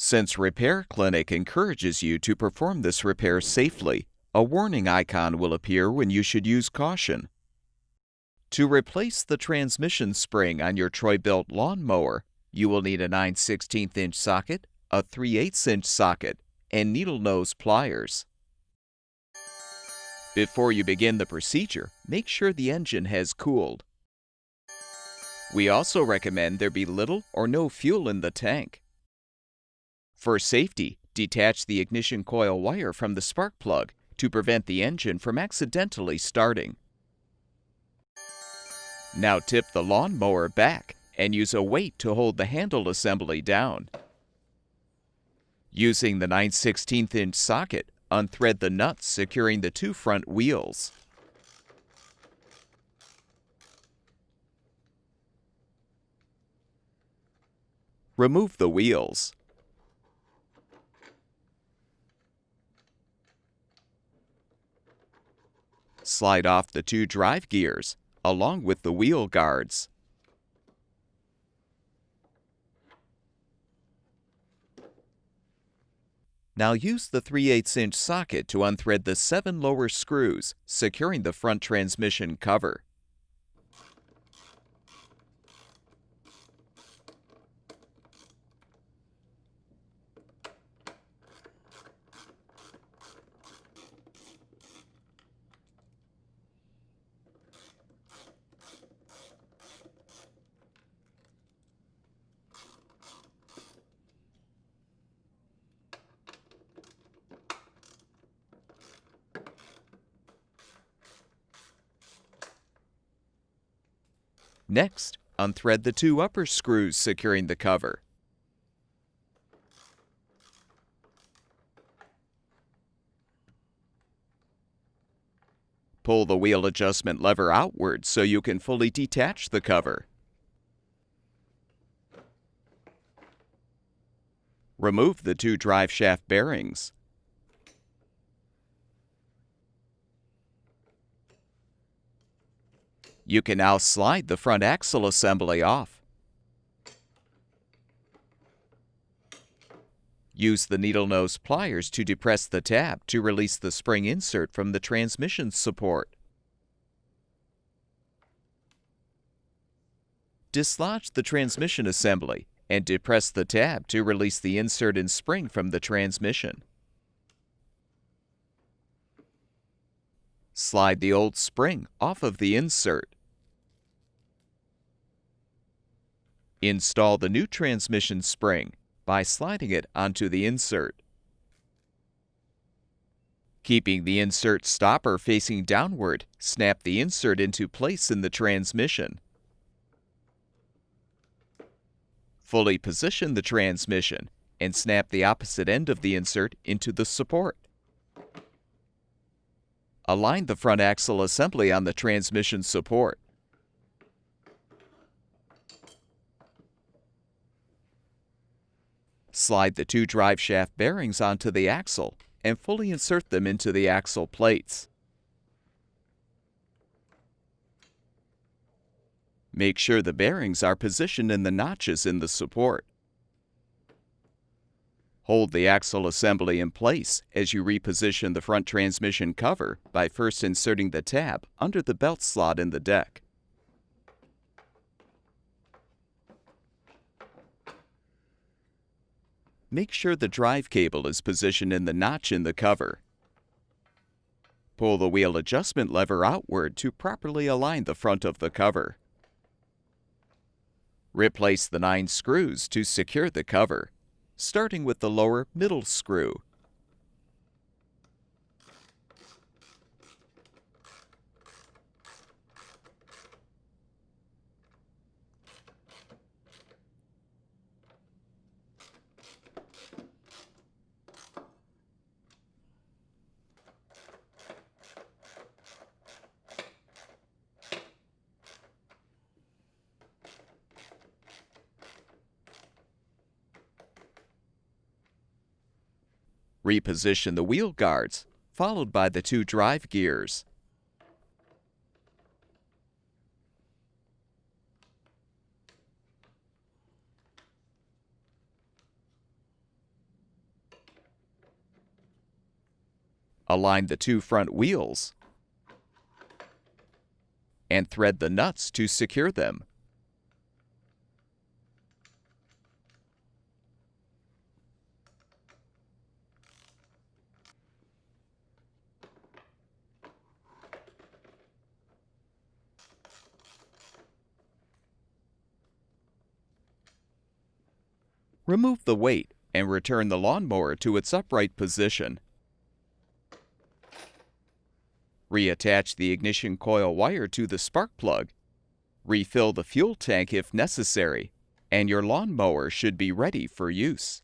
Since Repair Clinic encourages you to perform this repair safely, a warning icon will appear when you should use caution. To replace the transmission spring on your Troy-Bilt lawnmower, you will need a 9/16" socket, a 3/8" socket, and needle nose pliers. Before you begin the procedure, make sure the engine has cooled. We also recommend there be little or no fuel in the tank. For safety, detach the ignition coil wire from the spark plug to prevent the engine from accidentally starting. Now tip the lawnmower back and use a weight to hold the handle assembly down. Using the 9/16" socket, unthread the nuts securing the two front wheels. Remove the wheels. Slide off the two drive gears, along with the wheel guards. Now use the 3/8" socket to unthread the 7 lower screws, securing the front transmission cover. Next, unthread the two upper screws securing the cover. Pull the wheel adjustment lever outward so you can fully detach the cover. Remove the two drive shaft bearings. You can now slide the front axle assembly off. Use the needle nose pliers to depress the tab to release the spring insert from the transmission support. Dislodge the transmission assembly and depress the tab to release the insert and spring from the transmission. Slide the old spring off of the insert. Install the new transmission spring by sliding it onto the insert. Keeping the insert stopper facing downward, snap the insert into place in the transmission. Fully position the transmission and snap the opposite end of the insert into the support. Align the front axle assembly on the transmission support. Slide the two drive shaft bearings onto the axle and fully insert them into the axle plates. Make sure the bearings are positioned in the notches in the support. Hold the axle assembly in place as you reposition the front transmission cover by first inserting the tab under the belt slot in the deck. Make sure the drive cable is positioned in the notch in the cover. Pull the wheel adjustment lever outward to properly align the front of the cover. Replace the 9 screws to secure the cover, starting with the lower middle screw. Reposition the wheel guards, followed by the two drive gears. Align the two front wheels and thread the nuts to secure them. Remove the weight and return the lawnmower to its upright position. Reattach the ignition coil wire to the spark plug. Refill the fuel tank if necessary, and your lawnmower should be ready for use.